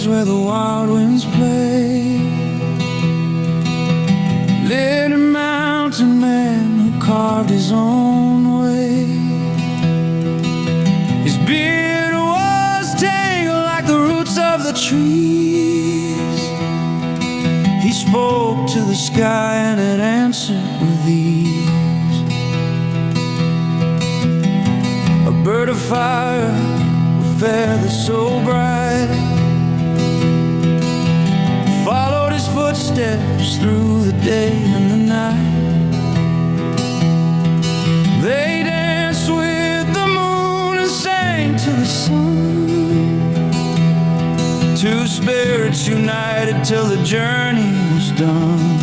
where the wild winds play. Little mountain man who carved his own way. His beard was tangled like the roots of the trees. He spoke to the sky and it answered with ease. A bird of fire with feathers so bright followed his footsteps through the day and the night. They danced with the moon and sang to the sun. Two spirits united till the journey was done.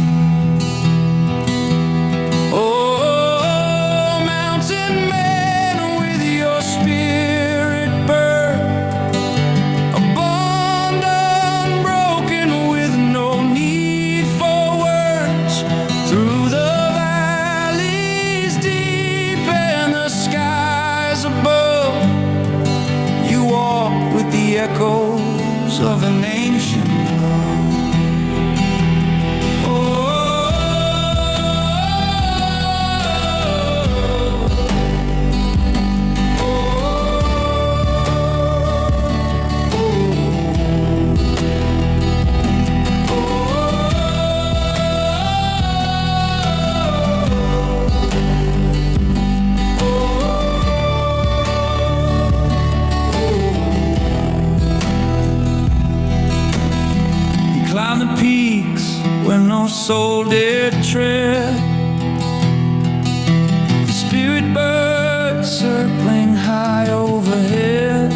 Oh, mountain man, with your spirit bird, a bond unbroken with no need for words. Through the valleys deep and the skies above, you walk with the echoes of an ancient love. Climb the peaks where no soul did tread. The spirit bird circling high overhead.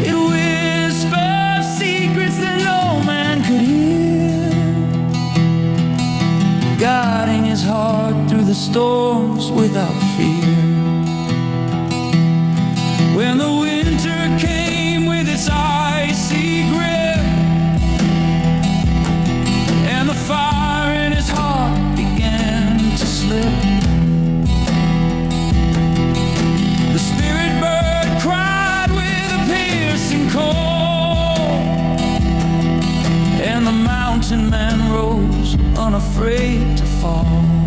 It whispered secrets that no man could hear, guiding his heart through the storms without fear. When the winter came with its icy grip, fire in his heart began to slip, the spirit bird cried with a piercing call, and the mountain man rose unafraid to fall.